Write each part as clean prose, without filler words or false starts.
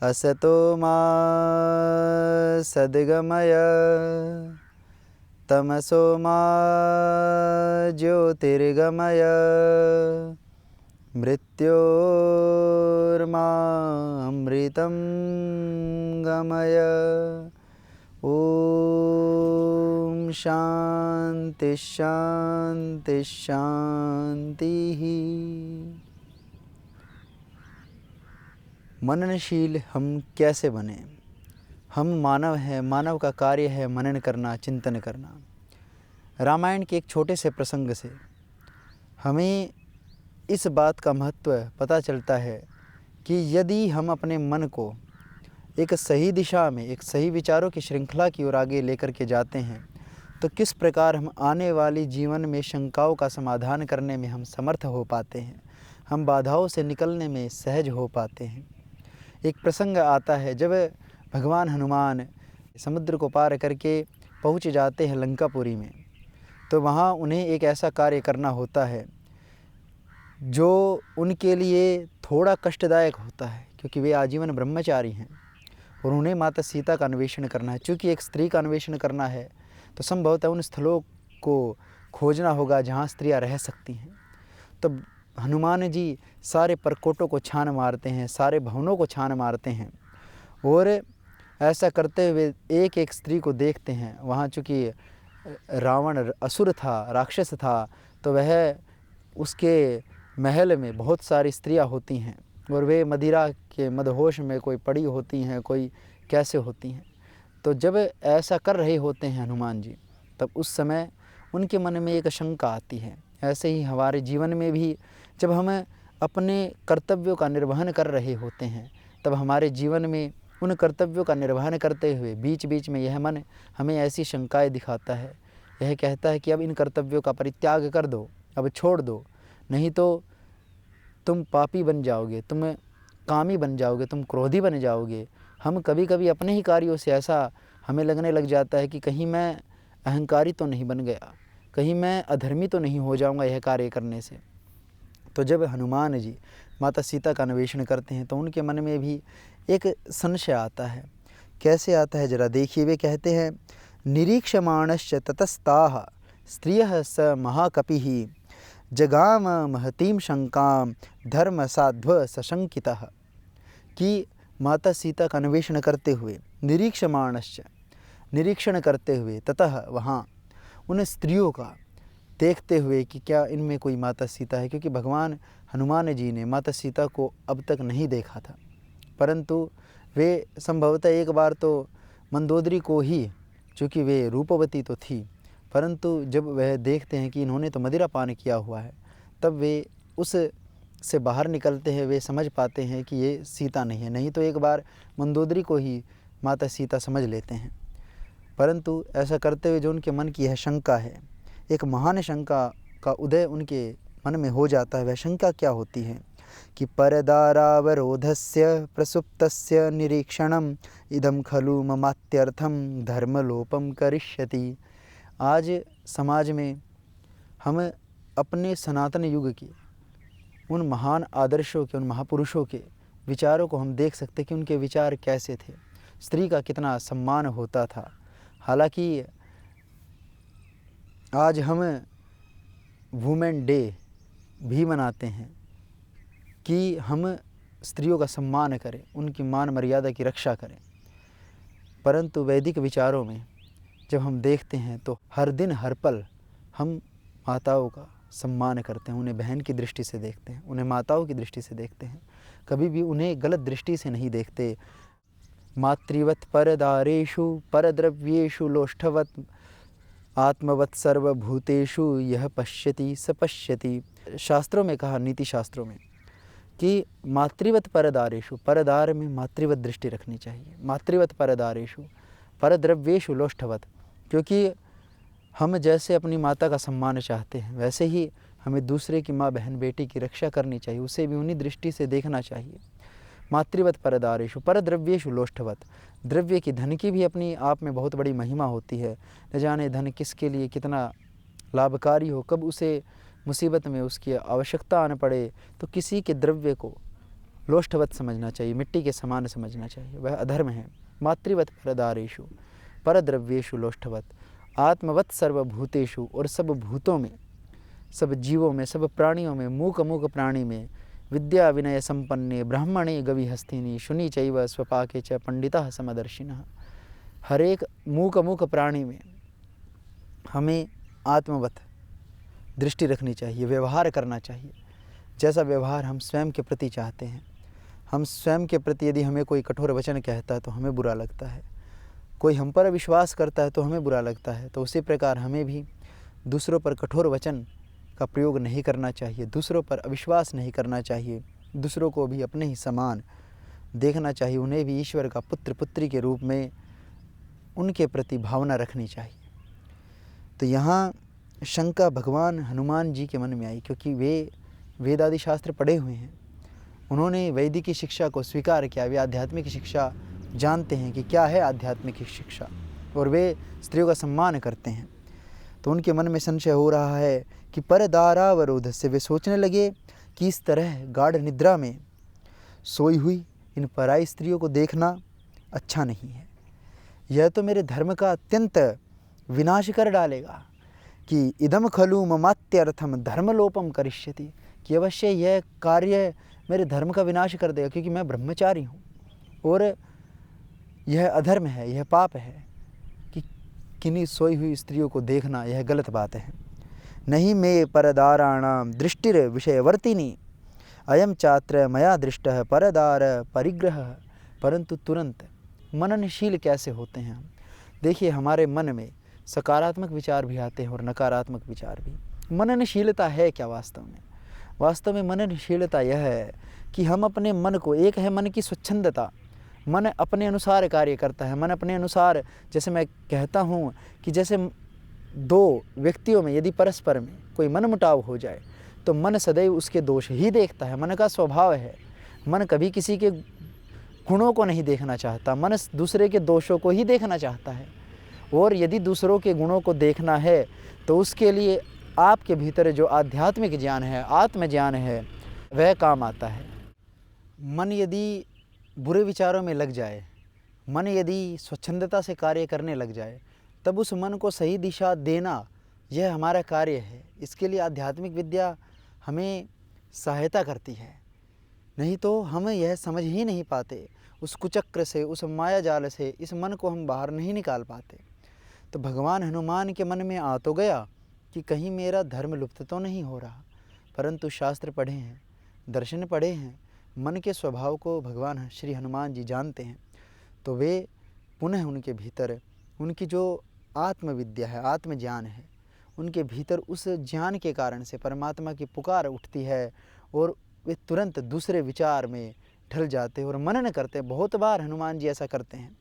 असतो मा सद्गमय तमसो मा ज्योतिर्गमय मृत्योर्मामृतं गमय। ओम शांति शांति शांति। मननशील हम कैसे बने? हम मानव हैं, मानव का कार्य है मनन करना, चिंतन करना। रामायण के एक छोटे से प्रसंग से हमें इस बात का महत्व पता चलता है कि यदि हम अपने मन को एक सही दिशा में, एक सही विचारों की श्रृंखला की ओर आगे लेकर के जाते हैं तो किस प्रकार हम आने वाली जीवन में शंकाओं का समाधान करने में हम समर्थ हो पाते हैं, हम बाधाओं से निकलने में सहज हो पाते हैं। एक प्रसंग आता है जब भगवान हनुमान समुद्र को पार करके पहुंच जाते हैं लंकापुरी में, तो वहाँ उन्हें एक ऐसा कार्य करना होता है जो उनके लिए थोड़ा कष्टदायक होता है, क्योंकि वे आजीवन ब्रह्मचारी हैं और उन्हें माता सीता का अन्वेषण करना है। चूँकि एक स्त्री का अन्वेषण करना है तो संभवतः उन स्थलों को खोजना होगा जहाँ स्त्रियाँ रह सकती हैं। तो हनुमान जी सारे परकोटों को छान मारते हैं, सारे भवनों को छान मारते हैं और ऐसा करते हुए एक एक स्त्री को देखते हैं। वहाँ चूँकि रावण असुर था, राक्षस था, तो वह उसके महल में बहुत सारी स्त्रियाँ होती हैं और वे मदिरा के मदहोश में कोई पड़ी होती हैं, कोई कैसे होती हैं। तो जब ऐसा कर रहे होते हैं हनुमान जी, तब उस समय उनके मन में एक शंका आती है। ऐसे ही हमारे जीवन में भी जब हम अपने कर्तव्यों का निर्वहन कर रहे होते हैं, तब हमारे जीवन में उन कर्तव्यों का निर्वहन करते हुए बीच बीच में यह मन हमें ऐसी शंकाएं दिखाता है। यह कहता है कि अब इन कर्तव्यों का परित्याग कर दो, अब छोड़ दो, नहीं तो तुम पापी बन जाओगे, तुम कामी बन जाओगे, तुम क्रोधी बन जाओगे। हम कभी कभी अपने ही कार्यों से ऐसा हमें लगने लग जाता है कि कहीं मैं अहंकारी तो नहीं बन गया, कहीं मैं अधर्मी तो नहीं हो जाऊंगा यह कार्य करने से। तो जब हनुमान जी माता सीता का अन्वेषण करते हैं तो उनके मन में भी एक संशय आता है। कैसे आता है जरा देखिए। वे कहते हैं, निरीक्षमाणश्च ततस्ताः स्त्रियः स महाकपिः जगाम महतीम शंकाम धर्म साध्व सशंकितः। कि माता सीता का अन्वेषण करते हुए, निरीक्षमाणश्च निरीक्षण करते हुए, ततः वहाँ उन स्त्रियों का देखते हुए कि क्या इनमें कोई माता सीता है, क्योंकि भगवान हनुमान जी ने माता सीता को अब तक नहीं देखा था, परंतु वे संभवतः एक बार तो मंदोदरी को ही, चूँकि वे रूपवती तो थी, परंतु जब वह देखते हैं कि इन्होंने तो मदिरा पान किया हुआ है, तब वे उस से बाहर निकलते हैं। वे समझ पाते हैं कि ये सीता नहीं है, नहीं तो एक बार मंदोदरी को ही माता सीता समझ लेते हैं। परंतु ऐसा करते हुए जो उनके मन की यह शंका है, एक महान शंका का उदय उनके मन में हो जाता है। वह शंका क्या होती है कि परदारावरोधस्य प्रसुप्तस्य निरीक्षणम इदम खलु ममात्यर्थम धर्मलोपम करिष्यति। आज समाज में हम अपने सनातन युग के उन महान आदर्शों के, उन महापुरुषों के विचारों को हम देख सकते कि उनके विचार कैसे थे। स्त्री का कितना सम्मान होता था। हालांकि आज हम वुमेन डे भी मनाते हैं कि हम स्त्रियों का सम्मान करें, उनकी मान मर्यादा की रक्षा करें, परंतु वैदिक विचारों में जब हम देखते हैं तो हर दिन हर पल हम माताओं का सम्मान करते हैं, उन्हें बहन की दृष्टि से देखते हैं, उन्हें माताओं की दृष्टि से देखते हैं, कभी भी उन्हें गलत दृष्टि से नहीं देखते। मातृवत परदारेषु परद्रव्येषु लोष्ठवत आत्मवत सर्वभूतेषु यह पश्यति स पश्यति। शास्त्रों में कहा, नीति शास्त्रों में, कि मातृवत परदारेषु, परदार में मातृवत दृष्टि रखनी चाहिए। मातृवत परदारेषु परद्रव्येषु लोष्ठवत, क्योंकि हम जैसे अपनी माता का सम्मान चाहते हैं, वैसे ही हमें दूसरे की माँ, बहन, बेटी की रक्षा करनी चाहिए, उसे भी उन्हीं दृष्टि से देखना चाहिए। मातृवत परदारेषु परद्रव्येषु लोष्ठवत। द्रव्य की, धन की भी अपनी आप में बहुत बड़ी महिमा होती है। न जाने धन किसके लिए कितना लाभकारी हो, कब उसे मुसीबत में उसकी आवश्यकता आने पड़े, तो किसी के द्रव्य को लोष्ठवत समझना चाहिए, मिट्टी के समान समझना चाहिए, वह अधर्म है। मातृवत परदारेषु परद्रव्येषु लोष्ठवत। आत्मवत सर्वभूतेषु, और सब भूतों में, सब जीवों में, सब प्राणियों में, मूक अमूक प्राणी में, विद्या विनय संपन्ने ब्राह्मणे गविहस्तिनी शुनि चैव स्वपाके च पंडितः समदर्शिनः। हर एक मूक अमूक प्राणी में हमें आत्मवत दृष्टि रखनी चाहिए, व्यवहार करना चाहिए, जैसा व्यवहार हम स्वयं के प्रति चाहते हैं। हम स्वयं के प्रति यदि हमें कोई कठोर वचन कहता है तो हमें बुरा लगता है, कोई हम पर विश्वास करता है तो हमें बुरा लगता है, तो उसी प्रकार हमें भी दूसरों पर कठोर वचन का प्रयोग नहीं करना चाहिए, दूसरों पर अविश्वास नहीं करना चाहिए, दूसरों को भी अपने ही समान देखना चाहिए, उन्हें भी ईश्वर का पुत्र पुत्री के रूप में उनके प्रति भावना रखनी चाहिए। तो यहाँ शंका भगवान हनुमान जी के मन में आई, क्योंकि वे वेद आदि शास्त्र पढ़े हुए हैं, उन्होंने वैदिक की शिक्षा को स्वीकार किया, वे आध्यात्मिक शिक्षा जानते हैं कि क्या है आध्यात्मिक शिक्षा, और वे स्त्रियों का सम्मान करते हैं। तो उनके मन में संशय हो रहा है कि परदारावरोध से, वे सोचने लगे कि इस तरह गाढ़ निद्रा में सोई हुई इन पराई स्त्रियों को देखना अच्छा नहीं है, यह तो मेरे धर्म का अत्यंत विनाश कर डालेगा। कि इदम खलु ममात्यर्थम धर्मलोपम करिष्यति, कि अवश्य यह कार्य मेरे धर्म का विनाश कर देगा, क्योंकि मैं ब्रह्मचारी हूँ और यह अधर्म है, यह पाप है कि किन्हीं सोई हुई स्त्रियों को देखना, यह गलत बात है। नहीं मे परदाराणाम दृष्टिर विषयवर्तिनी अयम चात्र मया दृष्टः परदार परिग्रह। परंतु तुरंत मननशील कैसे होते हैं हम? देखिए, हमारे मन में सकारात्मक विचार भी आते हैं और नकारात्मक विचार भी। मननशीलता है क्या वास्तव में? वास्तव में मननशीलता यह है कि हम अपने मन को, एक है मन की स्वच्छंदता, मन अपने अनुसार कार्य करता है, मन अपने अनुसार, जैसे मैं कहता हूँ कि जैसे दो व्यक्तियों में यदि परस्पर में कोई मनमुटाव हो जाए तो मन सदैव उसके दोष ही देखता है, मन का स्वभाव है। मन कभी किसी के गुणों को नहीं देखना चाहता, मन दूसरे के दोषों को ही देखना चाहता है। और यदि दूसरों के गुणों को देखना है तो उसके लिए आपके भीतर जो आध्यात्मिक ज्ञान है, आत्मज्ञान है, वह काम आता है। मन यदि बुरे विचारों में लग जाए, मन यदि स्वच्छंदता से कार्य करने लग जाए, तब उस मन को सही दिशा देना यह हमारा कार्य है। इसके लिए आध्यात्मिक विद्या हमें सहायता करती है, नहीं तो हम यह समझ ही नहीं पाते, उस कुचक्र से, उस माया जाल से इस मन को हम बाहर नहीं निकाल पाते। तो भगवान हनुमान के मन में आ तो गया कि कहीं मेरा धर्म लुप्त तो नहीं हो रहा, परंतु शास्त्र पढ़े हैं, दर्शन पढ़े हैं, मन के स्वभाव को भगवान श्री हनुमान जी जानते हैं। तो वे पुनः उनके भीतर उनकी जो आत्मविद्या है, आत्मज्ञान है, उनके भीतर उस ज्ञान के कारण से परमात्मा की पुकार उठती है और वे तुरंत दूसरे विचार में ढल जाते हैं और मनन करते हैं। बहुत बार हनुमान जी ऐसा करते हैं।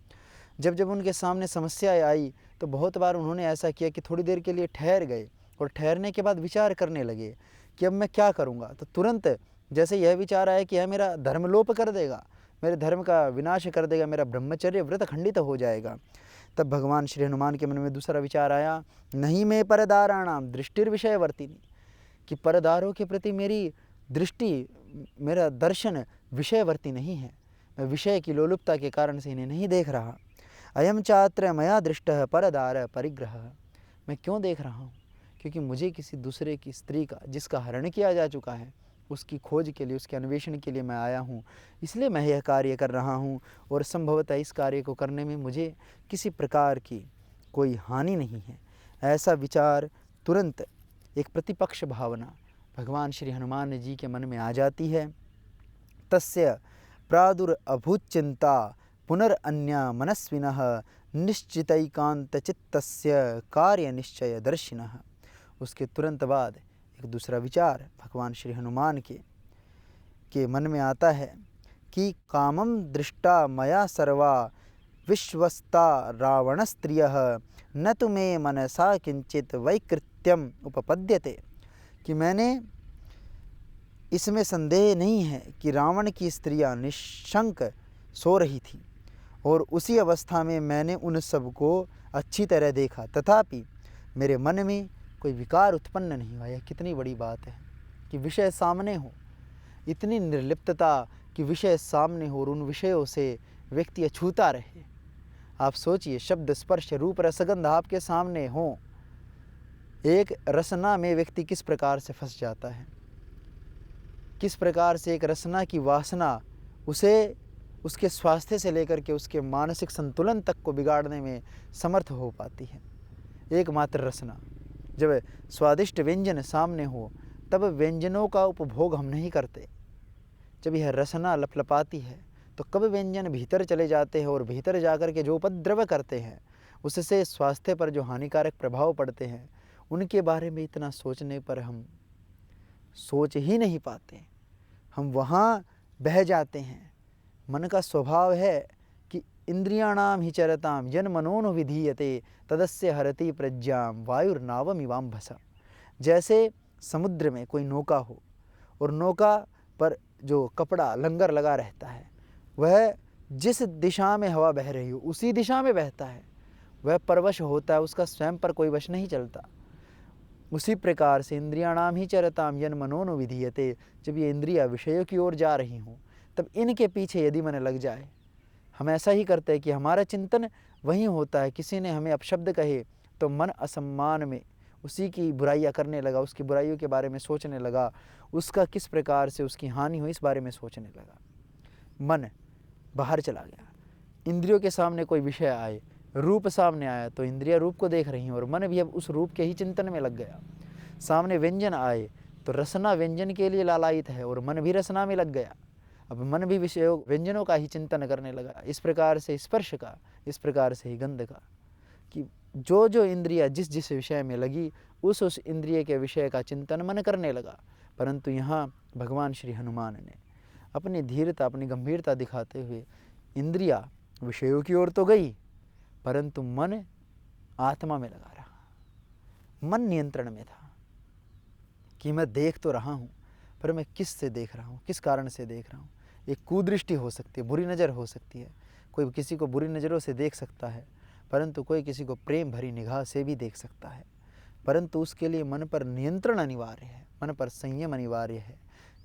जब जब उनके सामने समस्याएं आई तो बहुत बार उन्होंने ऐसा किया कि थोड़ी देर के लिए ठहर गए और ठहरने के बाद विचार करने लगे कि अब मैं क्या करूँगा। तो तुरंत जैसे यह विचार आया कि यह मेरा धर्मलोप कर देगा, मेरे धर्म का विनाश कर देगा, मेरा ब्रह्मचर्य व्रत खंडित हो जाएगा, तब भगवान श्री हनुमान के मन में दूसरा विचार आया, नहीं मैं परदाराणाम दृष्टिर विषयवर्तिनी, कि परदारों के प्रति मेरी दृष्टि, मेरा दर्शन विषयवर्ती नहीं है, मैं विषय की लोलुपता के कारण से इन्हें नहीं देख रहा। अयम चात्र मया दृष्टः परदार परिग्रह, मैं क्यों देख रहा हूँ? क्योंकि मुझे किसी दूसरे की स्त्री का, जिसका हरण किया जा चुका है, उसकी खोज के लिए, उसके अन्वेषण के लिए मैं आया हूँ, इसलिए मैं यह कार्य कर रहा हूँ। और संभवतः इस कार्य को करने में मुझे किसी प्रकार की कोई हानि नहीं है। ऐसा विचार तुरंत, एक प्रतिपक्ष भावना भगवान श्री हनुमान जी के मन में आ जाती है। तस्य प्रादुरभूच्चिंता पुनरन्या मनस्विनः निश्चितैकान्तचित्तस्य कार्यनिश्चयदर्शिनः। उसके तुरंत बाद एक दूसरा विचार भगवान श्री हनुमान के मन में आता है कि कामं दृष्टा मया सर्वा विश्वस्ता रावण स्त्रियः न तो मे मनसा किंचित वैकृत्यम उपपद्यते, कि मैंने इसमें संदेह नहीं है कि रावण की स्त्रियां निशंक सो रही थी और उसी अवस्था में मैंने उन सब को अच्छी तरह देखा, तथापि मेरे मन में कोई विकार उत्पन्न नहीं हुआ। यह कितनी बड़ी बात है कि विषय सामने हो, इतनी निर्लिप्तता कि विषय सामने हो और उन विषयों से व्यक्ति अछूता रहे। आप सोचिए, शब्द स्पर्श रूप रसगंध आपके सामने हो, एक रसना में व्यक्ति किस प्रकार से फंस जाता है, किस प्रकार से एक रसना की वासना उसे उसके स्वास्थ्य से लेकर के उसके मानसिक संतुलन तक को बिगाड़ने में समर्थ हो पाती है। एकमात्र रसना, जब स्वादिष्ट व्यंजन सामने हो तब व्यंजनों का उपभोग हम नहीं करते। जब यह रसना लपलपाती है तो कब व्यंजन भीतर चले जाते हैं और भीतर जाकर के जो उपद्रव करते हैं, उससे स्वास्थ्य पर जो हानिकारक प्रभाव पड़ते हैं, उनके बारे में इतना सोचने पर हम सोच ही नहीं पाते। हम वहाँ बह जाते हैं। मन का स्वभाव है कि इंद्रियाणाम ही चरताम यन मनोनु विधीयते तदस्य हरति प्रज्ञाम वायुर्नावमिवाम्भसा। जैसे समुद्र में कोई नौका हो और नौका पर जो कपड़ा लंगर लगा रहता है, वह जिस दिशा में हवा बह रही हो उसी दिशा में बहता है, वह परवश होता है, उसका स्वयं पर कोई वश नहीं चलता। उसी प्रकार से इंद्रियाणाम ही चरताम यन मनोनु विधीयते, जब ये इंद्रिया विषयों की ओर जा रही हों तब इनके पीछे यदि मन लग जाए, हम ऐसा ही करते हैं कि हमारा चिंतन वहीं होता है। किसी ने हमें अपशब्द कहे तो मन असम्मान में उसी की बुराइयां करने लगा, उसकी बुराइयों के बारे में सोचने लगा, उसका किस प्रकार से उसकी हानि हुई इस बारे में सोचने लगा। मन बाहर चला गया। इंद्रियों के सामने कोई विषय आए, रूप सामने आया तो इंद्रिया रूप को देख रही हैं और मन भी अब उस रूप के ही चिंतन में लग गया। सामने व्यंजन आए तो रसना व्यंजन के लिए लालायित है और मन भी रसना में लग गया। अब मन भी विषयों व्यंजनों का ही चिंतन करने लगा। इस प्रकार से स्पर्श का, इस प्रकार से ही गंध का, कि जो जो इंद्रिया जिस जिस विषय में लगी उस इंद्रिय के विषय का चिंतन मन करने लगा। परंतु यहाँ भगवान श्री हनुमान ने अपनी धीरता, अपनी गंभीरता दिखाते हुए, इंद्रिया विषयों की ओर तो गई परंतु मन आत्मा में लगा रहा। मन नियंत्रण में था कि मैं देख तो रहा हूँ पर मैं किस से देख रहा हूँ, किस कारण से देख रहा हूँ। एक कुदृष्टि हो सकती है, बुरी नज़र हो सकती है, कोई किसी को बुरी नज़रों से देख सकता है, परंतु कोई किसी को प्रेम भरी निगाह से भी देख सकता है। परंतु उसके लिए मन पर नियंत्रण अनिवार्य है, मन पर संयम अनिवार्य है।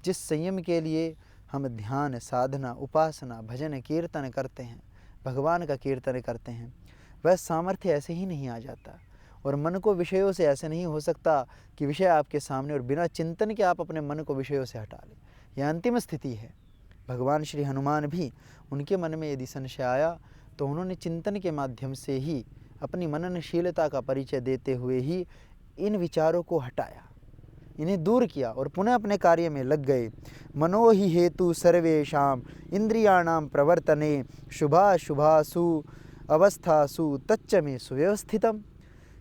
जिस संयम के लिए हम ध्यान, साधना, उपासना, भजन, कीर्तन करते हैं, भगवान का कीर्तन करते हैं, वह सामर्थ्य ऐसे ही नहीं आ जाता। और मन को विषयों से ऐसे नहीं हो सकता कि विषय आपके सामने और बिना चिंतन के आप अपने मन को विषयों से हटा लें। यह अंतिम स्थिति है। भगवान श्री हनुमान भी, उनके मन में यदि संशय आया तो उन्होंने चिंतन के माध्यम से ही अपनी मननशीलता का परिचय देते हुए ही इन विचारों को हटाया, इन्हें दूर किया और पुनः अपने कार्य में लग गए। मनो ही हेतु सर्वेषां इंद्रियाणां प्रवर्तने शुभाशुभासु अवस्थासु तच्च मे सुव्यवस्थितम्।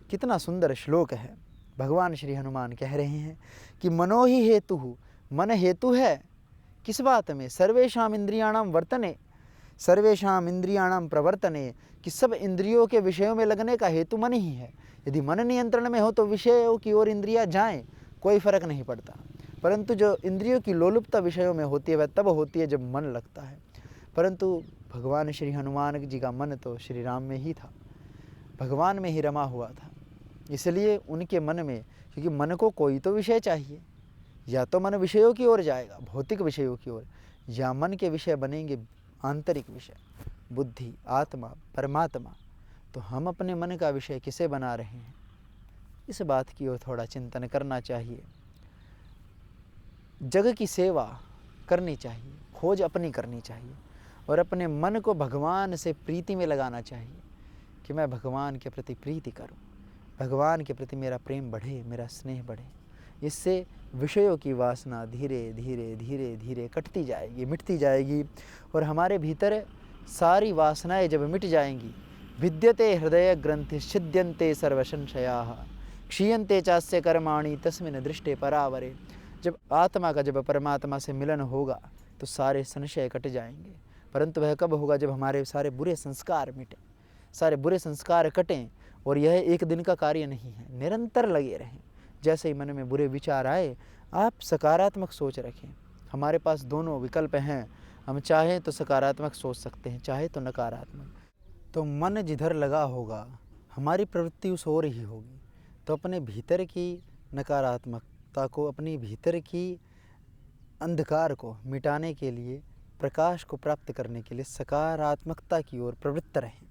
कितना सुंदर श्लोक है। भगवान श्री हनुमान कह रहे हैं कि मनो ही हेतु, मन हेतु है किस बात में? सर्वेषां इंद्रियाणां वर्तने, सर्वेषां इंद्रियाणां प्रवर्तने, कि सब इंद्रियों के विषयों में लगने का हेतु मन ही है। यदि मन नियंत्रण में हो तो विषयों की ओर इंद्रियां जाएं, कोई फर्क नहीं पड़ता। परंतु जो इंद्रियों की लोलुपता विषयों में होती है वह तब होती है जब मन लगता है। परंतु भगवान श्री हनुमान जी का मन तो श्री राम में ही था, भगवान में ही रमा हुआ था। इसलिए उनके मन में, क्योंकि मन को कोई तो विषय चाहिए, या तो मन विषयों की ओर जाएगा, भौतिक विषयों की ओर, या मन के विषय बनेंगे आंतरिक विषय, बुद्धि, आत्मा, परमात्मा। तो हम अपने मन का विषय किसे बना रहे हैं, इस बात की ओर थोड़ा चिंतन करना चाहिए। जग की सेवा करनी चाहिए, खोज अपनी करनी चाहिए और अपने मन को भगवान से प्रीति में लगाना चाहिए कि मैं भगवान के प्रति प्रीति करूं, भगवान के प्रति मेरा प्रेम बढ़े, मेरा स्नेह बढ़े। इससे विषयों की वासना धीरे धीरे धीरे धीरे कटती जाएगी, मिटती जाएगी और हमारे भीतर सारी वासनाएं जब मिट जाएंगी, विद्यते हृदय ग्रंथि छिद्यन्ते सर्वसंशयाः क्षीयन्ते चास्य कर्माणि तस्मिन् दृष्टे परावरे। जब आत्मा का, जब परमात्मा से मिलन होगा तो सारे संशय कट जाएंगे। परंतु वह कब होगा? जब हमारे सारे बुरे संस्कार मिटें, सारे बुरे संस्कार कटें और यह एक दिन का कार्य नहीं है, निरंतर लगे रहें। जैसे ही मन में बुरे विचार आए, आप सकारात्मक सोच रखें। हमारे पास दोनों विकल्प हैं, हम चाहें तो सकारात्मक सोच सकते हैं, चाहे तो नकारात्मक। तो मन जिधर लगा होगा हमारी प्रवृत्ति उस ओर ही होगी। तो अपने भीतर की नकारात्मकता को, अपनी भीतर की अंधकार को मिटाने के लिए, प्रकाश को प्राप्त करने के लिए सकारात्मकता की ओर प्रवृत्त रहें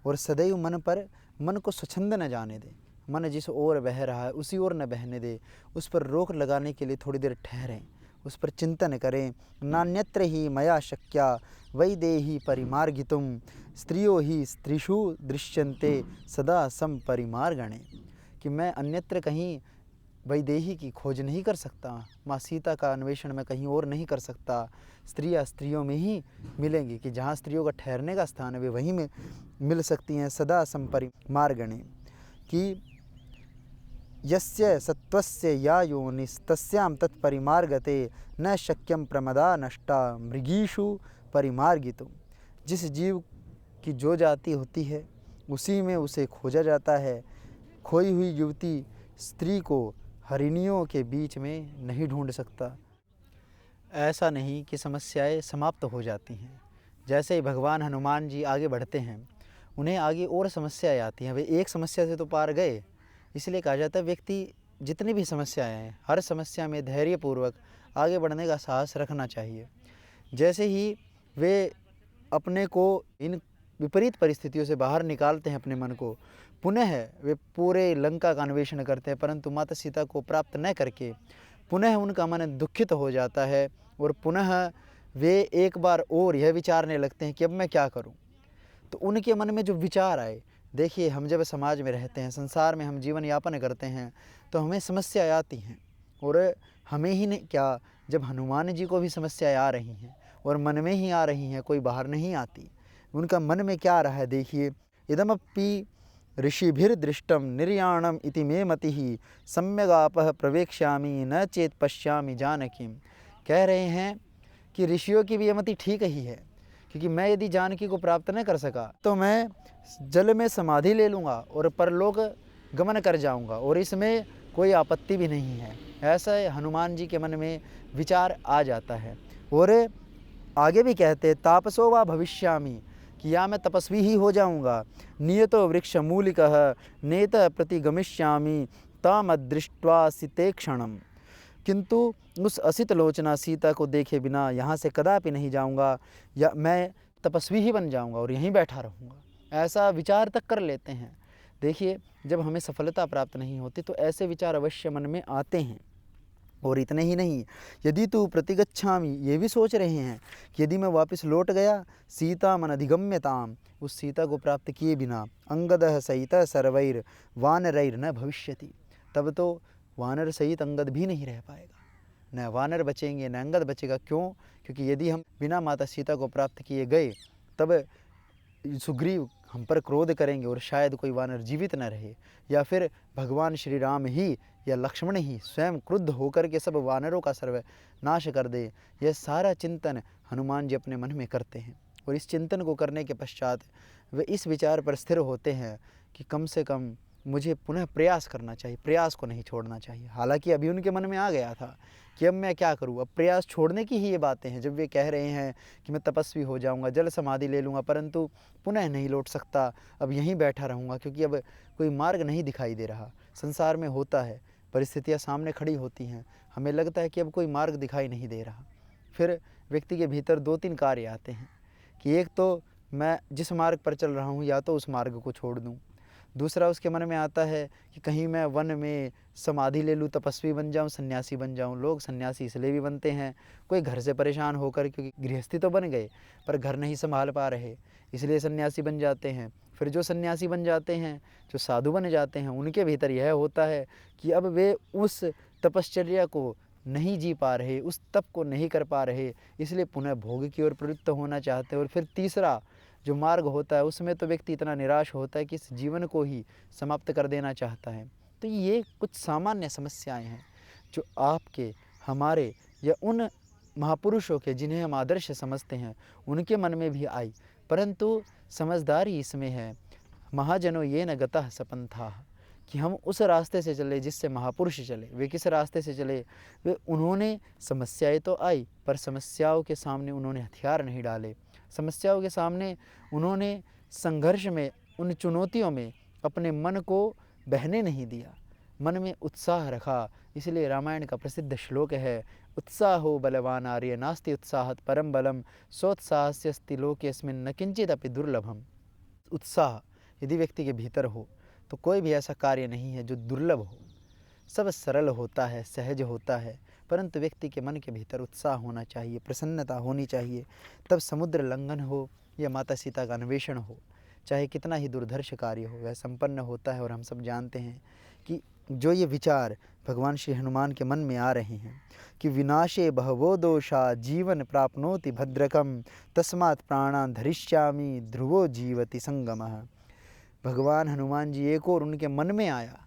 और सदैव मन को स्वच्छंद न जाने दें। मन जिस ओर बह रहा है उसी ओर न बहने दे, उस पर रोक लगाने के लिए थोड़ी देर ठहरें, उस पर चिंतन करें। नान्यत्र ही मया शक्या वैदेही परिमार्गितुम स्त्रियो ही स्त्रीषु दृश्यन्ते सदा सम परिमार्गणे। कि मैं अन्यत्र कहीं वैदेही की खोज नहीं कर सकता, माँ सीता का अन्वेषण मैं कहीं और नहीं कर सकता। स्त्रियाँ स्त्रियों में ही मिलेंगी, कि जहाँ स्त्रियों का ठहरने का स्थान है वे वहीं में मिल सकती हैं। सदा संपरिमार्गणे, कि यस्य सत्वस्य या योनिस्तस्यां तत्परिमार्गते न शक्यं प्रमदा नष्टा मृगीषु परिमार्गितुम। जिस जीव की जो जाति होती है उसी में उसे खोजा जाता है। खोई हुई युवती स्त्री को हरिणियों के बीच में नहीं ढूंढ सकता। ऐसा नहीं कि समस्याएं समाप्त हो जाती हैं। जैसे ही भगवान हनुमान जी आगे बढ़ते हैं, उन्हें आगे और समस्याएं आती हैं। वे एक समस्या से तो पार गए, इसलिए कहा जाता है व्यक्ति जितनी भी समस्याएं हैं, हर समस्या में धैर्यपूर्वक आगे बढ़ने का साहस रखना चाहिए। जैसे ही वे अपने को इन विपरीत परिस्थितियों से बाहर निकालते हैं, अपने मन को, पुनः वे पूरे लंका का अन्वेषण करते हैं, परंतु माता सीता को प्राप्त न करके पुनः उनका मन दुखित हो जाता है और पुनः वे एक बार और यह विचारने लगते हैं कि अब मैं क्या करूं। तो उनके मन में जो विचार आए, देखिए हम जब समाज में रहते हैं, संसार में हम जीवन यापन करते हैं, तो हमें समस्याएं आती हैं। और हमें ही नहीं क्या, जब हनुमान जी को भी समस्याएं आ रही हैं और मन में ही आ रही हैं, कोई बाहर नहीं आती। उनका मन में क्या आ रहा है, देखिए। इदमपि ऋषिभिर्दृष्टम निर्याणम इति मे मतिः सम्यगापः प्रवेक्ष्यामि न चेत पश्यामि जानकीम। कह रहे हैं कि ऋषियों की भी यह मति ठीक ही है, क्योंकि मैं यदि जानकी को प्राप्त न कर सका तो मैं जल में समाधि ले लूँगा और परलोक गमन कर जाऊँगा, और इसमें कोई आपत्ति भी नहीं है। ऐसा हनुमान जी के मन में विचार आ जाता है। और आगे भी कहते, तापसो वा भविष्यामि, कि या मैं तपस्वी ही हो जाऊँगा। नियतो वृक्ष मूलिकः नेत प्रतिगमिष्यामि तामदृष्ट्वा सिते क्षणम। किंतु उस असित लोचना सीता को देखे बिना यहाँ से कदापि नहीं जाऊँगा, या मैं तपस्वी ही बन जाऊँगा और यहीं बैठा रहूँगा। ऐसा विचार तक कर लेते हैं। देखिए, जब हमें सफलता प्राप्त नहीं होती तो ऐसे विचार अवश्य मन में आते हैं। और इतने ही नहीं, यदि तू प्रतिगच्छामि, ये भी सोच रहे हैं कि यदि मैं वापस लौट गया, सीता मन अधिगम्यताम, उस सीता को प्राप्त किए बिना, अंगदः सहित सर्वैर वानरैर न भविष्यति, तब तो वानर सहित अंगद भी नहीं रह पाएगा। न वानर बचेंगे न अंगद बचेगा। क्यों? क्योंकि यदि हम बिना माता सीता को प्राप्त किए गए, तब सुग्रीव हम पर क्रोध करेंगे और शायद कोई वानर जीवित न रहे, या फिर भगवान श्री राम ही या लक्ष्मण ही स्वयं क्रुद्ध होकर के सब वानरों का सर्वनाश कर दे। यह सारा चिंतन हनुमान जी अपने मन में करते हैं, और इस चिंतन को करने के पश्चात वे इस विचार पर स्थिर होते हैं कि कम से कम मुझे पुनः प्रयास करना चाहिए, प्रयास को नहीं छोड़ना चाहिए। हालांकि अभी उनके मन में आ गया था कि अब मैं क्या करूं, अब प्रयास छोड़ने की ही ये बातें हैं। जब वे कह रहे हैं कि मैं तपस्वी हो जाऊंगा, जल समाधि ले लूँगा, परंतु पुनः नहीं लौट सकता, अब यहीं बैठा रहूँगा, क्योंकि अब कोई मार्ग नहीं दिखाई दे रहा। संसार में होता है, परिस्थितियाँ सामने खड़ी होती हैं, हमें लगता है कि अब कोई मार्ग दिखाई नहीं दे रहा। फिर व्यक्ति के भीतर 2-3 कार्य आते हैं कि एक तो मैं जिस मार्ग पर चल रहा हूँ या तो उस मार्ग को छोड़ दूँ। दूसरा उसके मन में आता है कि कहीं मैं वन में समाधि ले लूँ, तपस्वी बन जाऊँ, सन्यासी बन जाऊँ। लोग सन्यासी इसलिए भी बनते हैं, कोई घर से परेशान होकर, क्योंकि गृहस्थी तो बन गए पर घर नहीं संभाल पा रहे, इसलिए सन्यासी बन जाते हैं। फिर जो सन्यासी बन जाते हैं, जो साधु बन जाते हैं, उनके भीतर यह होता है कि अब वे उस तपश्चर्या को नहीं जी पा रहे, उस तप को नहीं कर पा रहे, इसलिए पुनः भोग की ओर प्रवृत्त होना चाहते हैं। और फिर तीसरा जो मार्ग होता है, उसमें तो व्यक्ति इतना निराश होता है कि इस जीवन को ही समाप्त कर देना चाहता है। तो ये कुछ सामान्य समस्याएं हैं जो आपके, हमारे या उन महापुरुषों के जिन्हें हम आदर्श समझते हैं, उनके मन में भी आई। परंतु समझदारी इसमें है, महाजनों ये न गतः सपंथा, कि हम उस रास्ते से चले जिससे महापुरुष चले। वे किस रास्ते से चले? वे उन्होंने समस्याएं तो आई, पर समस्याओं के सामने उन्होंने हथियार नहीं डाले। समस्याओं के सामने उन्होंने संघर्ष में, उन चुनौतियों में अपने मन को बहने नहीं दिया, मन में उत्साह रखा। इसलिए रामायण का प्रसिद्ध श्लोक है, उत्साहो बलवान आर्य नास्ति उत्साहत परम बलम सोत्साहस्यस्ति लोकेस्मिन् न किंचिदपि दुर्लभम। उत्साह यदि व्यक्ति के भीतर हो तो कोई भी ऐसा कार्य नहीं है जो दुर्लभ हो। सब सरल होता है, सहज होता है, परंतु व्यक्ति के मन के भीतर उत्साह होना चाहिए, प्रसन्नता होनी चाहिए। तब समुद्र लंघन हो या माता सीता का अन्वेषण हो, चाहे कितना ही दुर्धर्ष कार्य हो, वह संपन्न होता है। और हम सब जानते हैं कि जो ये विचार भगवान श्री हनुमान के मन में आ रहे हैं कि विनाशे बहवो दोषा जीवन प्राप्नोति भद्रकम तस्मात् प्राणान् धरिष्यामि ध्रुवो जीवति संगमः। भगवान हनुमान जी एक और उनके मन में आया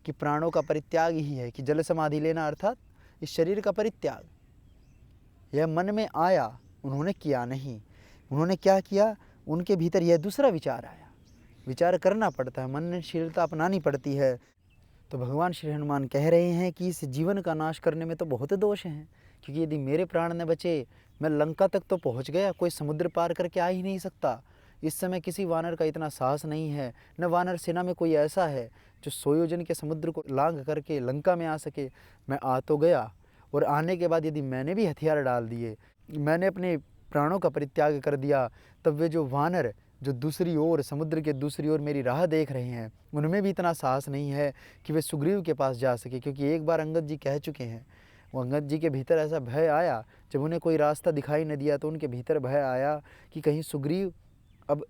कि प्राणों का परित्याग ही है, कि जल समाधि लेना अर्थात इस शरीर का परित्याग। यह मन में आया, उन्होंने किया नहीं। उन्होंने क्या किया? उनके भीतर यह दूसरा विचार आया। विचार करना पड़ता है, मननशीलता अपनानी पड़ती है। तो भगवान श्री हनुमान कह रहे हैं कि इस जीवन का नाश करने में तो बहुत दोष हैं, क्योंकि यदि मेरे प्राण न बचे, मैं लंका तक तो पहुंच गया, कोई समुद्र पार करके आ ही नहीं सकता। इस समय किसी वानर का इतना साहस नहीं है, न वानर सेना में कोई ऐसा है जो 100 योजन के समुद्र को लांघ करके लंका में आ सके। मैं आ तो गया, और आने के बाद यदि मैंने भी हथियार डाल दिए, मैंने अपने प्राणों का परित्याग कर दिया, तब वे जो वानर जो दूसरी ओर, समुद्र के दूसरी ओर मेरी राह देख रहे हैं, उनमें भी इतना साहस नहीं है कि वे सुग्रीव के पास जा सके। क्योंकि एक बार अंगद जी कह चुके हैं, वो अंगद जी के भीतर ऐसा भय आया, जब उन्हें कोई रास्ता दिखाई न दिया तो उनके भीतर भय आया कि कहीं सुग्रीव अब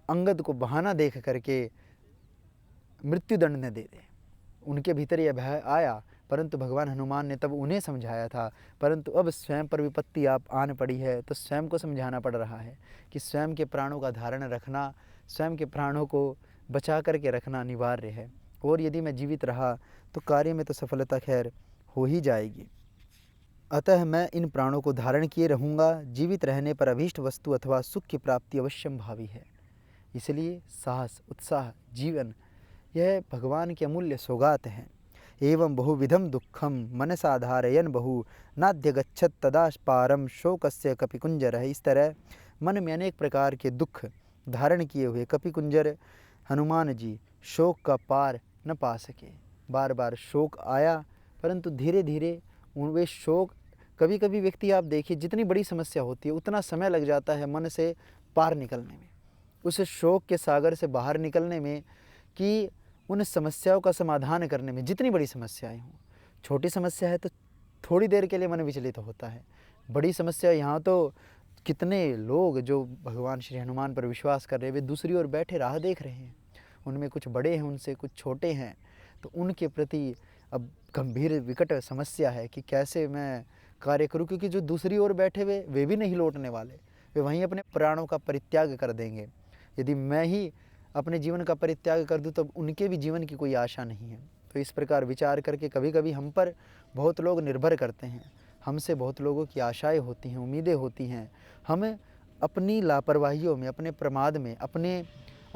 अंगद को बहाना देख करके मृत्युदंड न दे दे। उनके भीतर यह भय आया, परंतु भगवान हनुमान ने तब उन्हें समझाया था। परंतु अब स्वयं पर विपत्ति आप आन पड़ी है, तो स्वयं को समझाना पड़ रहा है कि स्वयं के प्राणों का धारण रखना, स्वयं के प्राणों को बचा करके रखना अनिवार्य है। और यदि मैं जीवित रहा तो कार्य में तो सफलता खैर हो ही जाएगी। अतः मैं इन प्राणों को धारण किए रहूँगा। जीवित रहने पर अभीष्ट वस्तु अथवा सुख की प्राप्ति अवश्यम भावी है। इसलिए साहस, उत्साह, जीवन यह भगवान की अमूल्य सौगात है। एवं बहुविधम दुखम मनसा धारयन बहु नाद्यगच्छत तदा पारम शोकस्य कपिकुंजर है। इस तरह मन में अनेक प्रकार के दुख धारण किए हुए कपिकुंजर हनुमान जी शोक का पार न पा सके। बार बार शोक आया, परंतु धीरे धीरे वे शोक, कभी कभी व्यक्ति आप देखिए जितनी बड़ी समस्या होती है उतना समय लग जाता है मन से पार निकलने में, उस शोक के सागर से बाहर निकलने में, कि उन समस्याओं का समाधान करने में। जितनी बड़ी समस्याएं हों, छोटी समस्या है तो थोड़ी देर के लिए मन विचलित होता है, बड़ी समस्या यहाँ तो कितने लोग जो भगवान श्री हनुमान पर विश्वास कर रहे हैं, वे दूसरी ओर बैठे राह देख रहे हैं। उनमें कुछ बड़े हैं, उनसे कुछ छोटे हैं, तो उनके प्रति अब गंभीर विकट समस्या है कि कैसे मैं कार्य करूं, क्योंकि जो दूसरी ओर बैठे हुए वे भी नहीं लौटने वाले, वे वहीं अपने प्राणों का परित्याग कर देंगे। यदि मैं ही अपने जीवन का परित्याग कर दूं तो उनके भी जीवन की कोई आशा नहीं है। तो इस प्रकार विचार करके कभी कभी हम पर बहुत लोग निर्भर करते हैं, हमसे बहुत लोगों की आशाएं होती हैं, उम्मीदें होती हैं। हम अपनी लापरवाहियों में, अपने प्रमाद में, अपने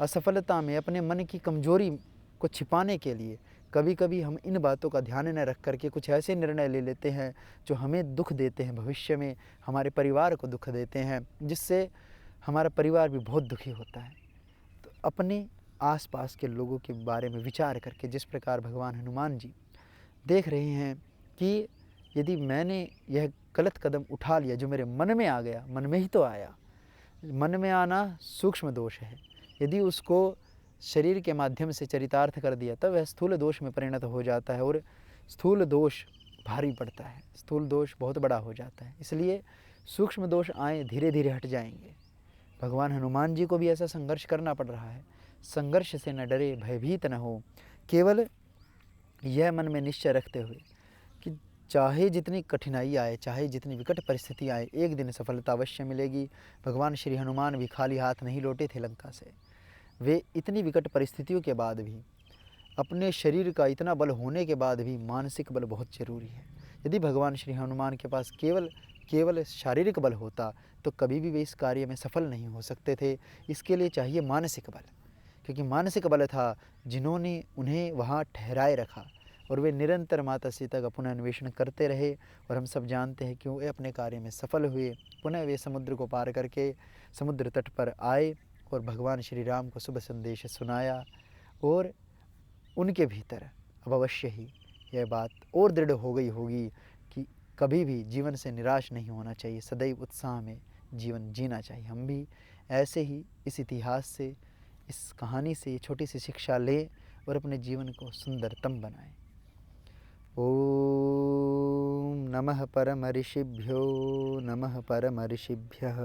असफलता में, अपने मन की कमजोरी को छिपाने के लिए कभी कभी हम इन बातों का ध्यान न रख करके कुछ ऐसे निर्णय ले लेते हैं जो हमें दुख देते हैं, भविष्य में हमारे परिवार को दुख देते हैं, जिससे हमारा परिवार भी बहुत दुखी होता है। तो अपने आसपास के लोगों के बारे में विचार करके, जिस प्रकार भगवान हनुमान जी देख रहे हैं कि यदि मैंने यह गलत कदम उठा लिया जो मेरे मन में आ गया, मन में ही तो आया, मन में आना सूक्ष्म दोष है, यदि उसको शरीर के माध्यम से चरितार्थ कर दिया तब वह स्थूल दोष में परिणत हो जाता है, और स्थूल दोष भारी पड़ता है, स्थूल दोष बहुत बड़ा हो जाता है। इसलिए सूक्ष्म दोष आए धीरे धीरे हट जाएंगे। भगवान हनुमान जी को भी ऐसा संघर्ष करना पड़ रहा है। संघर्ष से न डरे, भयभीत न हो, केवल यह मन में निश्चय रखते हुए कि चाहे जितनी कठिनाई आए, चाहे जितनी विकट परिस्थिति आए, एक दिन सफलता अवश्य मिलेगी। भगवान श्री हनुमान भी खाली हाथ नहीं लौटे थे लंका से। वे इतनी विकट परिस्थितियों के बाद भी, अपने शरीर का इतना बल होने के बाद भी मानसिक बल बहुत जरूरी है। यदि भगवान श्री हनुमान के पास केवल शारीरिक बल होता तो कभी भी वे इस कार्य में सफल नहीं हो सकते थे। इसके लिए चाहिए मानसिक बल, क्योंकि मानसिक बल था जिन्होंने उन्हें वहाँ ठहराए रखा और वे निरंतर माता सीता का पुनः अन्वेषण करते रहे। और हम सब जानते हैं कि वे अपने कार्य में सफल हुए। पुनः वे समुद्र को पार करके समुद्र तट पर आए और भगवान श्री राम को शुभ संदेश सुनाया। और उनके भीतर अब अवश्य ही यह बात और दृढ़ हो गई होगी कि कभी भी जीवन से निराश नहीं होना चाहिए, सदैव उत्साह में जीवन जीना चाहिए। हम भी ऐसे ही इस इतिहास से, इस कहानी से ये छोटी सी शिक्षा लें और अपने जीवन को सुंदरतम बनाएं। ओम नमः परम ऋषिभ्यो नमः परम ऋषिभ्यः।